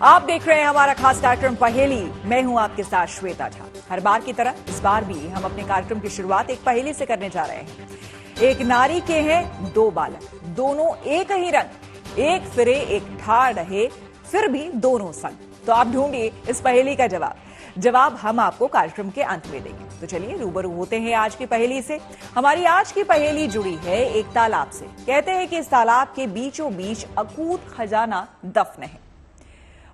आप देख रहे हैं हमारा खास कार्यक्रम पहेली। मैं हूं आपके साथ श्वेता झा। हर बार की तरह इस बार भी हम अपने कार्यक्रम की शुरुआत एक पहेली से करने जा रहे हैं। एक नारी के हैं दो बालक, दोनों एक ही रंग, एक फिरे एक ठाड़ रहे, फिर भी दोनों संग। तो आप ढूंढिए इस पहेली का जवाब हम आपको कार्यक्रम के अंत में देंगे। तो चलिए रूबरू होते हैं आज की पहेली से। हमारी आज की पहेली जुड़ी है एक तालाब से। कहते हैं कि इस तालाब के बीचों बीच अकूत खजाना दफन है।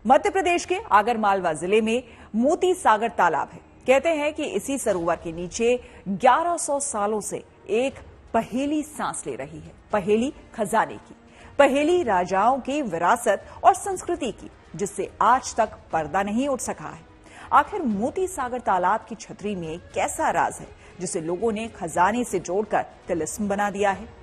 मध्य प्रदेश के आगरमालवा जिले में मोती सागर तालाब है। कहते हैं कि इसी सरोवर के नीचे 1100 सालों से एक पहेली सांस ले रही है। पहेली खजाने की, पहेली राजाओं की विरासत और संस्कृति की, जिससे आज तक पर्दा नहीं उठ सका है। आखिर मोती सागर तालाब की छतरी में कैसा राज है जिसे लोगों ने खजाने से जोड़कर तिलिस्म बना दिया है?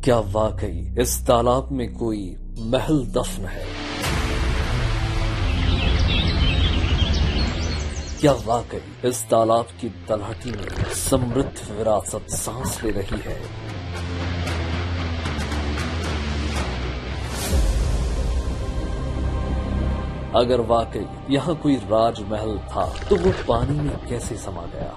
क्या वाकई इस तालाब में कोई महल दफन है? क्या वाकई इस तालाब की तलहटी में समृद्ध विरासत सांस ले रही है? अगर वाकई यहाँ कोई राजमहल था तो वो पानी में कैसे समा गया?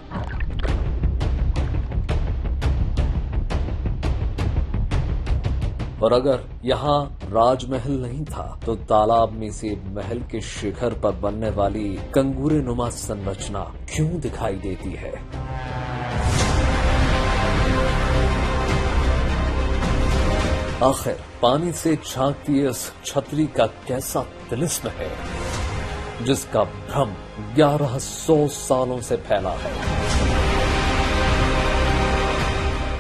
और अगर यहाँ राजमहल नहीं था तो तालाब में से महल के शिखर पर बनने वाली कंगूरे नुमा संरचना क्यों दिखाई देती है? आखिर पानी से झांकती इस छतरी का कैसा तिलिस्म है जिसका भ्रम 1100 सालों से फैला है?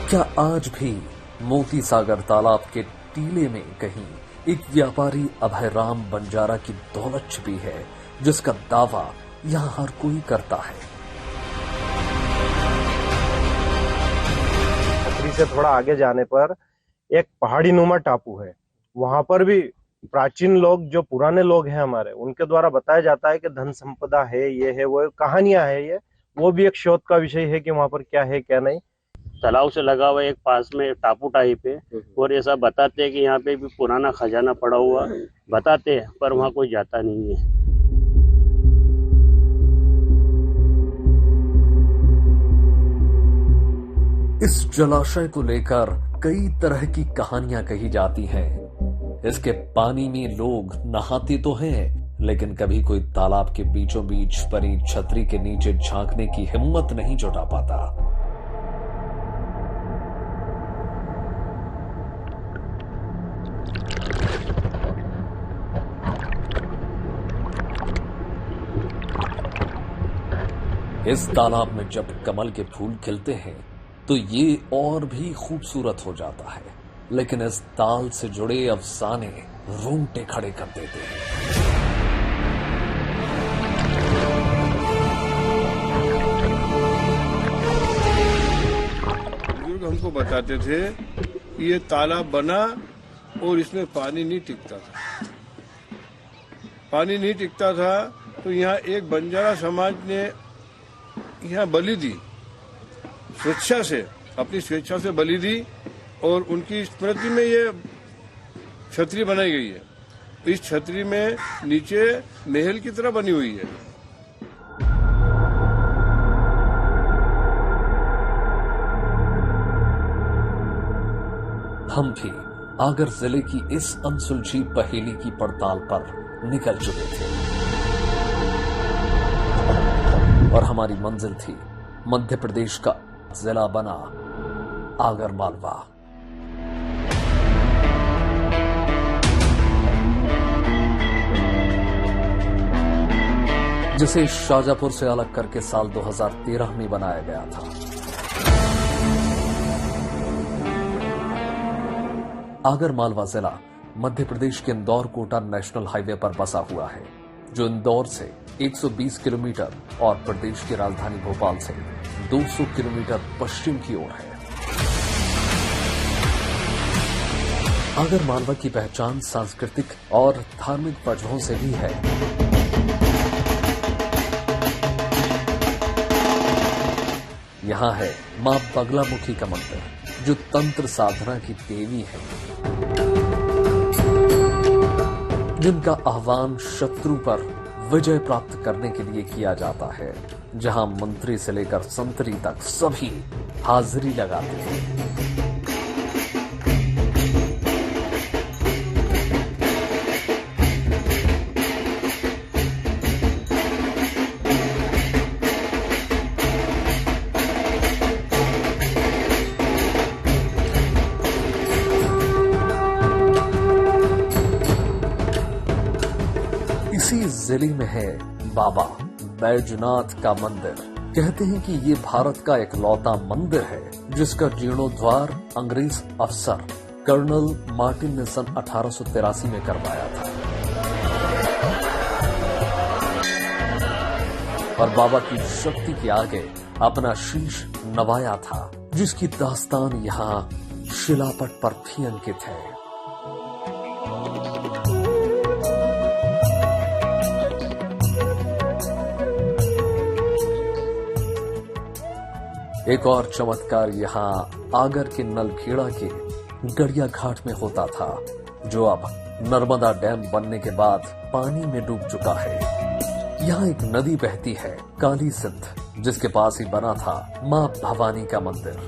क्या आज भी मोती सागर तालाब के टीले में कहीं एक व्यापारी अभयराम बंजारा की दौलत छिपी है जिसका दावा यहां हर कोई करता है? छतरी से थोड़ा आगे जाने पर एक पहाड़ी नुमा टापू है। वहां पर भी प्राचीन लोग, जो पुराने लोग हैं हमारे, उनके द्वारा बताया जाता है कि धन संपदा है, ये है, वो कहानियां है। ये वो भी एक शोध का विषय है कि वहां पर क्या है क्या नहीं। तालाब से लगा हुआ एक पास में टापू टाइप है और ऐसा बताते हैं कि यहाँ पे भी पुराना खजाना पड़ा हुआ बताते हैं, पर वहाँ कोई जाता नहीं है। इस जलाशय को लेकर कई तरह की कहानियां कही जाती हैं। इसके पानी में लोग नहाते तो हैं, लेकिन कभी कोई तालाब के बीचों बीच बनी छतरी के नीचे झांकने की हिम्मत नहीं जुटा पाता। इस तालाब में जब कमल के फूल खिलते हैं तो ये और भी खूबसूरत हो जाता है, लेकिन इस ताल से जुड़े अफसाने रोंगटे खड़े कर देते हैं। बुजुर्ग हमको बताते थे कि ये तालाब बना और इसमें पानी नहीं टिकता था। पानी नहीं टिकता था तो यहाँ एक बंजारा समाज ने यहाँ बलि दी, स्वेच्छा से, अपनी स्वेच्छा से बलि दी और उनकी स्मृति में ये छतरी बनाई गई है। इस छतरी में नीचे महल की तरह बनी हुई है। हम भी आगर जिले की इस अनसुलझी पहेली की पड़ताल पर निकल चुके थे और हमारी मंजिल थी मध्य प्रदेश का जिला बना आगरमालवा। जिसे शाजापुर से अलग करके साल 2013 में बनाया गया था। आगरमालवा जिला मध्य प्रदेश के इंदौर कोटा नेशनल हाईवे पर बसा हुआ है, जो इंदौर से 120 किलोमीटर और प्रदेश की राजधानी भोपाल से 200 किलोमीटर पश्चिम की ओर है। आगर मालवा की पहचान सांस्कृतिक और धार्मिक वजहों से भी है। यहाँ है मां बगलामुखी का मंदिर, जो तंत्र साधना की देवी है, जिनका आह्वान शत्रु पर विजय प्राप्त करने के लिए किया जाता है, जहां मंत्री से लेकर संतरी तक सभी हाजिरी लगाते हैं। इसी जिले में है बाबा बैजनाथ का मंदिर। कहते हैं कि ये भारत का इकलौता मंदिर है जिसका जीर्णोद्धार अंग्रेज अफसर कर्नल मार्टिन ने सन 1883 में करवाया था और बाबा की शक्ति के आगे अपना शीश नवाया था, जिसकी दास्तान यहाँ शिलापट पर भी अंकित है। एक और चमत्कार यहाँ आगर के नलखेड़ा के गड़िया घाट में होता था, जो अब नर्मदा डैम बनने के बाद पानी में डूब चुका है। यहाँ एक नदी बहती है काली सिंध, जिसके पास ही बना था मां भवानी का मंदिर।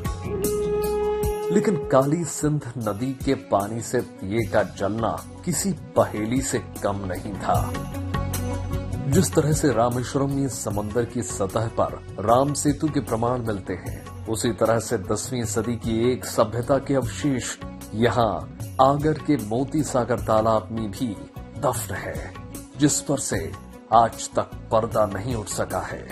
लेकिन काली सिंध नदी के पानी से दिए का जलना किसी पहेली से कम नहीं था। जिस तरह से रामेश्वरम में समंदर की सतह पर राम सेतु के प्रमाण मिलते हैं, उसी तरह से 10वीं सदी की एक सभ्यता के अवशेष यहाँ आगर के मोती सागर तालाब में भी दफन है, जिस पर से आज तक पर्दा नहीं उठ सका है।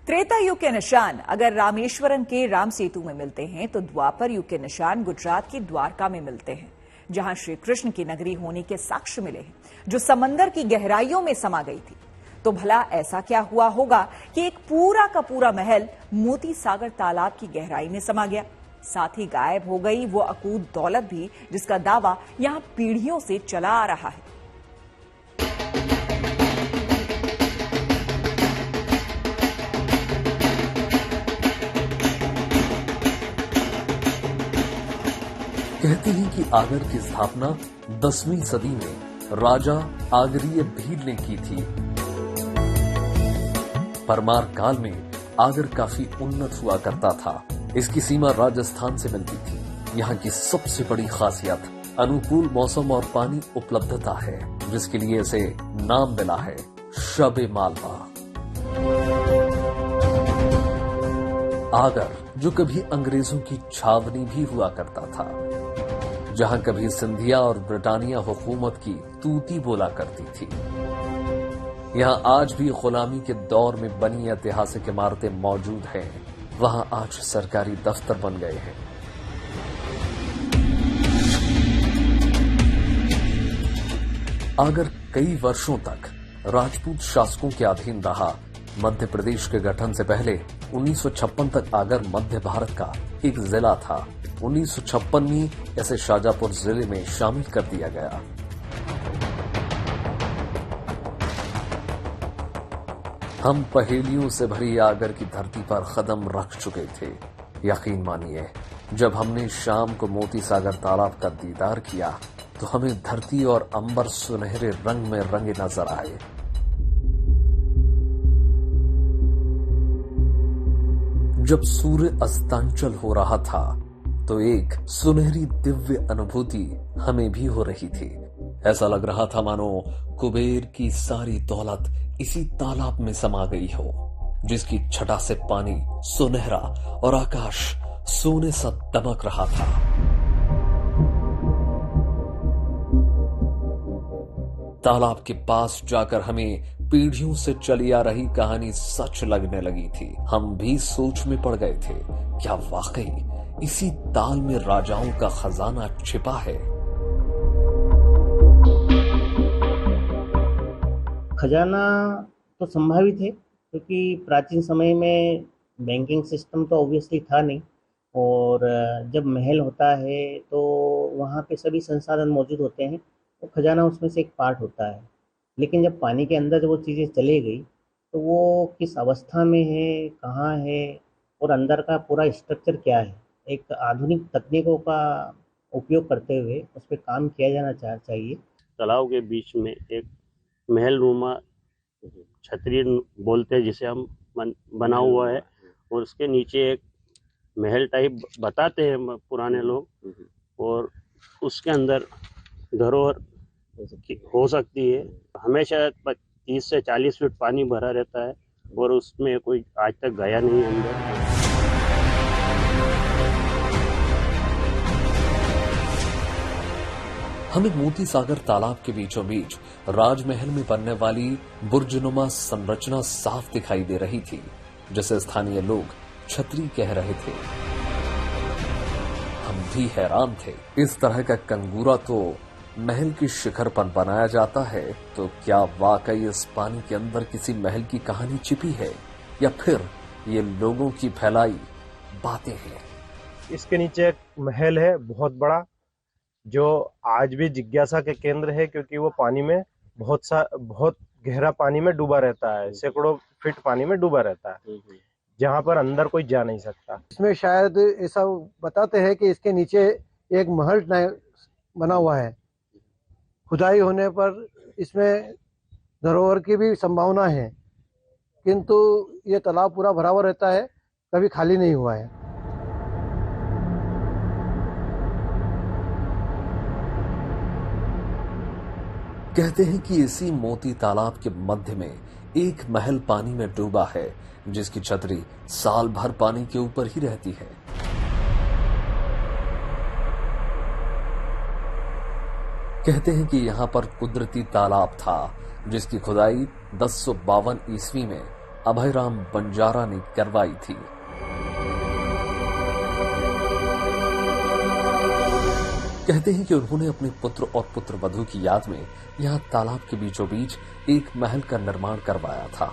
त्रेता युग के निशान अगर रामेश्वरम के राम सेतु में मिलते हैं, तो द्वापर युग के निशान गुजरात की द्वारका में मिलते हैं, जहां श्री कृष्ण की नगरी होने के साक्ष्य मिले हैं, जो समंदर की गहराइयों में समा गई थी। तो भला ऐसा क्या हुआ होगा कि एक पूरा का पूरा महल मोती सागर तालाब की गहराई में समा गया, साथ ही गायब हो गई वो अकूत दौलत भी, जिसका दावा यहां पीढ़ियों से चला आ रहा है। कहते हैं कि आगर की स्थापना 10वीं सदी में राजा आगरीय भील ने की थी। परमार काल में आगर काफी उन्नत हुआ करता था। इसकी सीमा राजस्थान से मिलती थी। यहाँ की सबसे बड़ी खासियत अनुकूल मौसम और पानी उपलब्धता है, जिसके लिए इसे नाम मिला है शबे मालवा। आगर, जो कभी अंग्रेजों की छावनी भी हुआ करता था, जहां कभी सिंधिया और ब्रिटानिया हुकूमत की तूती बोला करती थी। यहां आज भी गुलामी के दौर में बनी ऐतिहासिक इमारतें मौजूद हैं। वहां आज सरकारी दफ्तर बन गए हैं। आगर कई वर्षों तक राजपूत शासकों के अधीन रहा। मध्य प्रदेश के गठन से पहले 1956 तक आगर मध्य भारत का एक जिला था। 1956 में इसे शाजापुर जिले में शामिल कर दिया गया। हम पहेलियों से भरी आगर की धरती पर कदम रख चुके थे। यकीन मानिए, जब हमने शाम को मोती सागर तालाब का दीदार किया, तो हमें धरती और अंबर सुनहरे रंग में रंगे नजर आए। जब सूर्य अस्तांचल हो रहा था, तो एक सुनहरी दिव्य अनुभूति हमें भी हो रही थी। ऐसा लग रहा था मानो कुबेर की सारी दौलत इसी तालाब में समा गई हो, जिसकी छटा से पानी सुनहरा और आकाश सोने सा दमक रहा था। तालाब के पास जाकर हमें पीढ़ियों से चली आ रही कहानी सच लगने लगी थी। हम भी सोच में पड़ गए थे, क्या वाकई इसी ताल में राजाओं का खजाना छिपा है। खजाना तो संभावित है, क्योंकि प्राचीन समय में बैंकिंग सिस्टम तो ऑब्वियसली था नहीं, और जब महल होता है तो वहाँ पे सभी संसाधन मौजूद होते हैं, तो खजाना उसमें से एक पार्ट होता है। लेकिन जब पानी के अंदर जब वो चीज़ें चली गई, तो वो किस अवस्था में है, कहाँ है, और अंदर का पूरा स्ट्रक्चर क्या है, एक आधुनिक तकनीकों का उपयोग करते हुए उस पर काम किया जाना चाहिए। तालाब के बीच में एक महल नुमा छतरी बोलते हैं जिसे हम बना हुआ है, और उसके नीचे एक महल टाइप बताते हैं पुराने लोग, और उसके अंदर धरोहर हो सकती है। हमेशा 30 से 40 फीट पानी भरा रहता है, और उसमें कोई आज तक गया नहीं है अंदर। हमें मोती सागर तालाब के बीचों बीच राजमहल में बनने वाली बुर्जनुमा संरचना साफ दिखाई दे रही थी, जिसे स्थानीय लोग छतरी कह रहे थे। हम भी हैरान थे, इस तरह का कंगूरा तो महल की शिखर पर बनाया जाता है, तो क्या वाकई इस पानी के अंदर किसी महल की कहानी छिपी है, या फिर ये लोगों की फैलाई बातें हैं। इसके नीचे एक महल है बहुत बड़ा, जो आज भी जिज्ञासा के केंद्र है, क्योंकि वो पानी में बहुत गहरा पानी में डूबा रहता है, सैकड़ों फीट पानी में डूबा रहता है, जहाँ पर अंदर कोई जा नहीं सकता। इसमें शायद ऐसा बताते हैं कि इसके नीचे एक महल बना हुआ है। खुदाई होने पर इसमें धरोहर की भी संभावना है, किंतु ये तालाब पूरा भरा हुआ रहता है, कभी खाली नहीं हुआ है। कहते हैं कि इसी मोती तालाब के मध्य में एक महल पानी में डूबा है, जिसकी छतरी साल भर पानी के ऊपर ही रहती है। कहते हैं कि यहां पर कुदरती तालाब था, जिसकी खुदाई 1052 ईस्वी में अभयराम बंजारा ने करवाई थी। कहते हैं कि उन्होंने अपने पुत्र और पुत्रवधू की याद में यहां तालाब के बीचों बीच एक महल का निर्माण करवाया था।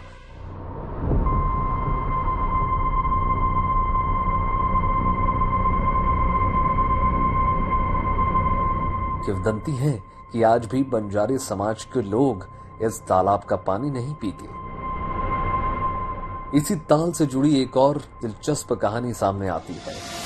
किंवदंती है कि आज भी बंजारे समाज के लोग इस तालाब का पानी नहीं पीते। इसी ताल से जुड़ी एक और दिलचस्प कहानी सामने आती है।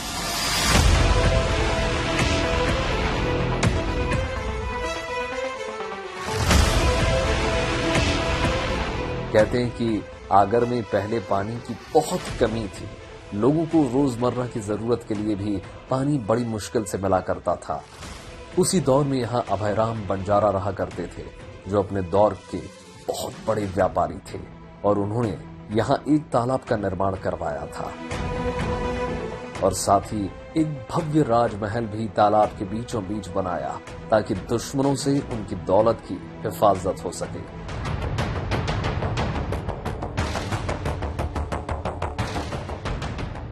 कहते हैं कि आगर में पहले पानी की बहुत कमी थी, लोगों को रोजमर्रा की जरूरत के लिए भी पानी बड़ी मुश्किल से मिला करता था। उसी दौर में यहाँ अभयराम बंजारा रहा करते थे, जो अपने दौर के बहुत बड़े व्यापारी थे, और उन्होंने यहाँ एक तालाब का निर्माण करवाया था, और साथ ही एक भव्य राजमहल भी तालाब के बीचों बीच बनाया, ताकि दुश्मनों से उनकी दौलत की हिफाजत हो सके।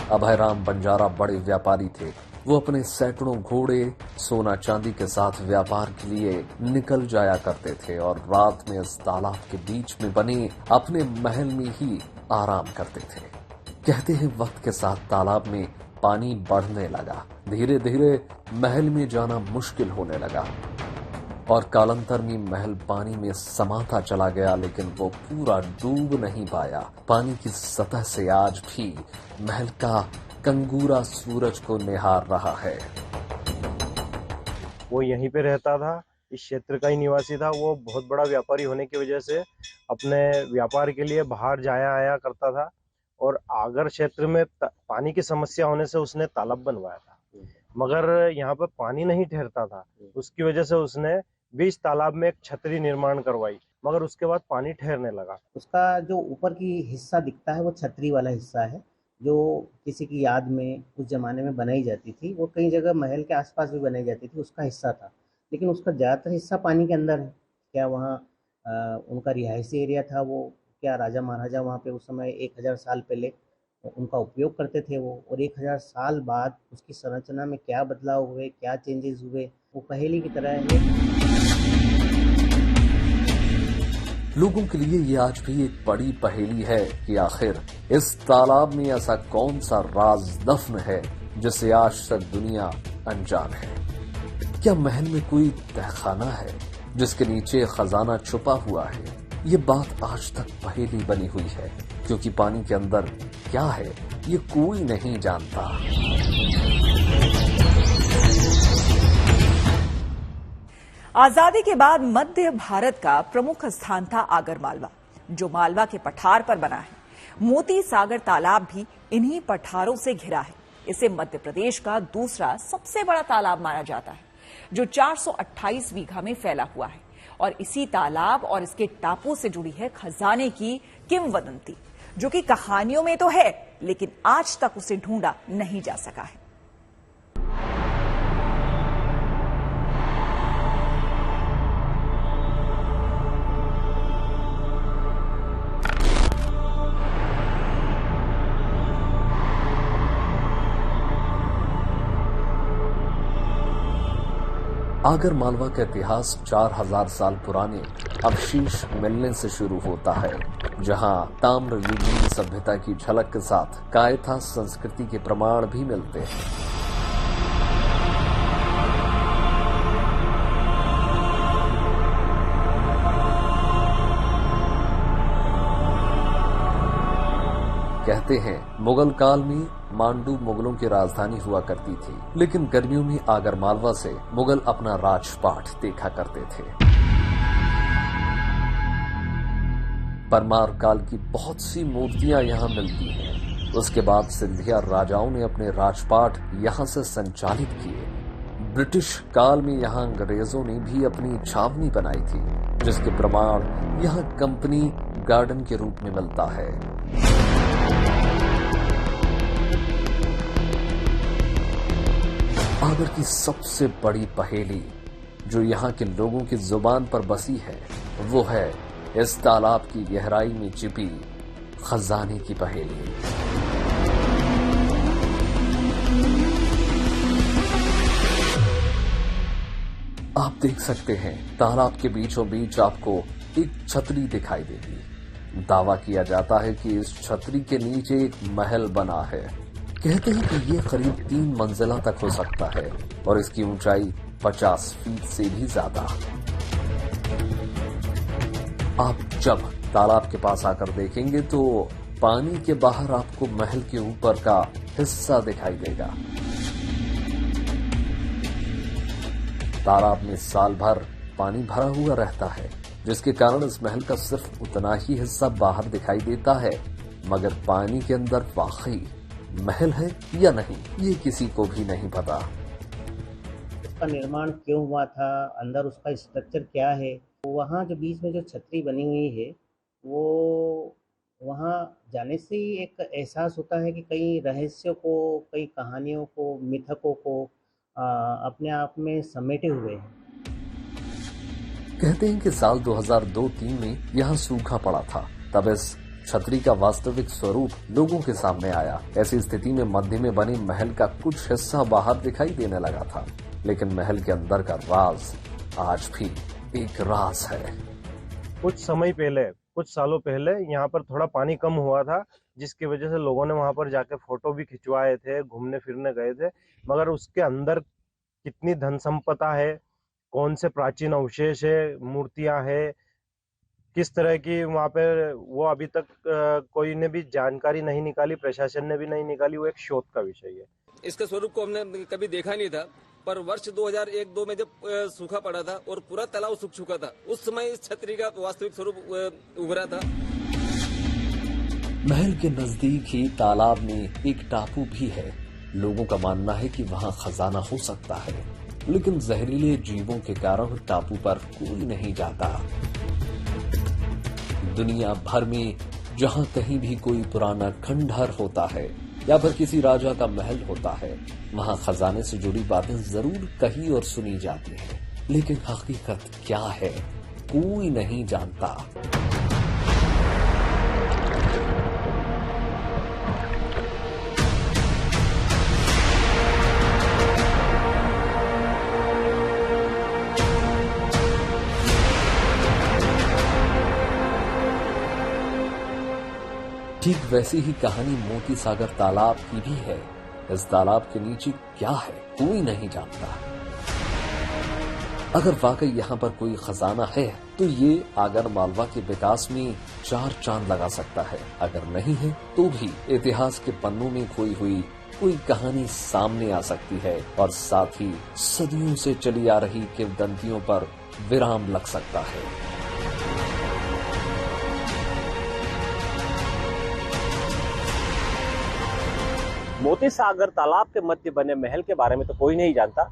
अभयराम बंजारा बड़े व्यापारी थे। वो अपने सैकड़ों घोड़े सोना चांदी के साथ व्यापार के लिए निकल जाया करते थे, और रात में इस तालाब के बीच में बने अपने महल में ही आराम करते थे। कहते हैं वक्त के साथ तालाब में पानी बढ़ने लगा, धीरे धीरे महल में जाना मुश्किल होने लगा, और कालांतर में महल पानी में समाता चला गया, लेकिन वो पूरा डूब नहीं पाया। पानी की सतह से आज भी महल का कंगूरा सूरज को निहार रहा है। वो यहीं पे रहता था, इस क्षेत्र का ही निवासी था। वो बहुत बड़ा व्यापारी होने की वजह से अपने व्यापार के लिए बाहर जाया आया करता था, और आगर क्षेत्र में पानी की समस्या होने से उसने तालाब बनवाया था, मगर यहाँ पर पानी नहीं ठहरता था। उसकी वजह से उसने बीच तालाब में एक छतरी निर्माण करवाई, मगर उसके बाद पानी ठहरने लगा। उसका जो ऊपर की हिस्सा दिखता है वो छतरी वाला हिस्सा है, जो किसी की याद में उस जमाने में बनाई जाती थी। वो कई जगह महल के आसपास भी बनाई जाती थी, उसका हिस्सा था, लेकिन उसका ज़्यादातर हिस्सा पानी के अंदर है। क्या वहाँ उनका रिहायशी एरिया था? वो क्या राजा महाराजा वहाँ पे उस समय 1000 साल पहले उनका उपयोग करते थे वो, और 1000 साल बाद उसकी संरचना में क्या बदलाव हुए, क्या चेंजेस हुए, वो पहेली की तरह है। लोगों के लिए ये आज भी एक बड़ी पहेली है कि आखिर इस तालाब में ऐसा कौन सा राज दफन है जिससे आज तक दुनिया अनजान है। क्या महल में कोई तहखाना है जिसके नीचे खजाना छुपा हुआ है? ये बात आज तक पहेली बनी हुई है, क्योंकि पानी के अंदर क्या है ये कोई नहीं जानता। आजादी के बाद मध्य भारत का प्रमुख स्थान था आगरमालवा, जो मालवा के पठार पर बना है। मोती सागर तालाब भी इन्हीं पठारों से घिरा है। इसे मध्य प्रदेश का दूसरा सबसे बड़ा तालाब माना जाता है, जो 428 बीघा में फैला हुआ है। और इसी तालाब और इसके टापू से जुड़ी है खजाने की किंवदंती, जो कि कहानियों में तो है, लेकिन आज तक उसे ढूंढा नहीं जा सका है। आगर मालवा का इतिहास 4000 साल पुराने अवशेष मिलने से शुरू होता है, जहां ताम्रयुगीन सभ्यता की झलक के साथ कायथा संस्कृति के प्रमाण भी मिलते हैं। कहते हैं मुगल काल में मांडू मुगलों की राजधानी हुआ करती थी, लेकिन गर्मियों में आगरमालवा से मुगल अपना राजपाट देखा करते थे। परमार काल की बहुत सी मूर्तियां यहाँ मिलती हैं। उसके बाद सिंधिया राजाओं ने अपने राजपाट यहाँ से संचालित किए। ब्रिटिश काल में यहाँ अंग्रेजों ने भी अपनी छावनी बनाई थी, जिसके प्रमाण यहाँ कंपनी गार्डन के रूप में मिलता है। आगर की सबसे बड़ी पहेली जो यहाँ के लोगों की जुबान पर बसी है, वो है इस तालाब की गहराई में छिपी खजाने की पहेली। आप देख सकते हैं तालाब के बीचों बीच आपको एक छतरी दिखाई देगी। दावा किया जाता है कि इस छतरी के नीचे एक महल बना है। कहते हैं कि ये करीब 3 मंजिला तक हो सकता है और इसकी ऊंचाई 50 फीट से भी ज्यादा। आप जब तालाब के पास आकर देखेंगे तो पानी के बाहर आपको महल के ऊपर का हिस्सा दिखाई देगा। तालाब में साल भर पानी भरा हुआ रहता है, जिसके कारण इस महल का सिर्फ उतना ही हिस्सा बाहर दिखाई देता है, मगर पानी के अंदर वाकई महल है या नहीं, ये किसी को भी नहीं पता। उसका निर्माण क्यों हुआ था, अंदर उसका स्ट्रक्चर क्या है। वहाँ जो बीच में जो छतरी बनी हुई है, वो वहाँ जाने से ही एक एहसास होता है कि कई रहस्यों को, कई कहानियों को, मिथकों को अपने आप में समेटे हुए हैं। कहते हैं कि साल 2002-3 में यहाँ सूखा पड़ा था, तब इस छतरी का वास्तविक स्वरूप लोगों के सामने आया। ऐसी स्थिति में मध्य में बने महल का कुछ हिस्सा बाहर दिखाई देने लगा था, लेकिन महल के अंदर का राज आज भी एक राज है। कुछ समय पहले, कुछ सालों पहले यहाँ पर थोड़ा पानी कम हुआ था, जिसकी वजह से लोगों ने वहां पर जाके फोटो भी खिंचवाए थे, घूमने फिरने गए थे। मगर उसके अंदर कितनी धन संपदा है, कौन से प्राचीन अवशेष है, मूर्तियां है, किस तरह की वहाँ पे, वो अभी तक कोई ने भी जानकारी नहीं निकाली, प्रशासन ने भी नहीं निकाली। वो एक शोध का विषय है। इसके स्वरूप को हमने कभी देखा नहीं था, पर वर्ष 2001-2 में जब सूखा पड़ा था और पूरा तालाब सूख चुका था, उस समय इस छतरी का वास्तविक स्वरूप उभरा था। महल के नजदीक ही तालाब में एक टापू भी है। लोगों का मानना है कि वहाँ खजाना हो सकता है, लेकिन जहरीले जीवों के कारण टापू पर कोई नहीं जाता। दुनिया भर में जहां कहीं भी कोई पुराना खंडहर होता है या फिर किसी राजा का महल होता है, वहां खजाने से जुड़ी बातें जरूर कही और सुनी जाती हैं, लेकिन हकीकत क्या है कोई नहीं जानता। ठीक वैसी ही कहानी मोती सागर तालाब की भी है। इस तालाब के नीचे क्या है कोई नहीं जानता। अगर वाकई यहाँ पर कोई खजाना है तो ये आगर मालवा के विकास में 4 चांद लगा सकता है। अगर नहीं है तो भी इतिहास के पन्नों में खोई हुई कोई कहानी सामने आ सकती है और साथ ही सदियों से चली आ रही किंवदंतियों पर विराम लग सकता है। मोती सागर तालाब के मध्य बने महल के बारे में तो कोई नहीं जानता,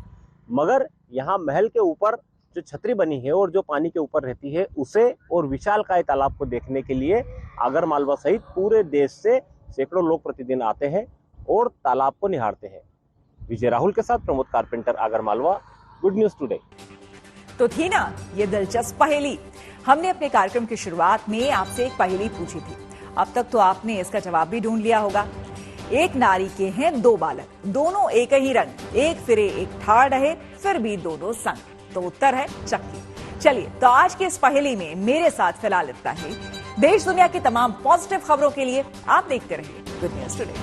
मगर यहाँ महल के ऊपर जो छतरी बनी है और जो पानी के ऊपर रहती है उसे और विशालकाय तालाब को देखने के लिए आगर मालवा सहित पूरे देश से सैकड़ों लोग प्रतिदिन आते हैं और तालाब को निहारते हैं। विजय राहुल के साथ Pramod carpenter, Agar Malwa, good news today. तो थी ना ये दिलचस्प पहेली। हमने अपने कार्यक्रम की शुरुआत में आपसे एक पहेली पूछी थी। अब तक तो आपने इसका जवाब भी ढूंढ लिया होगा। एक नारी के हैं 2 बालक, दोनों एक ही रंग, एक फिरे एक ठाड़ रहे, फिर भी दोनों संग। तो उत्तर है चक्की। चलिए तो आज की इस पहेली में मेरे साथ फिलहाल इतना ही। देश दुनिया की तमाम पॉजिटिव खबरों के लिए आप देखते रहिए गुड न्यूज टुडे।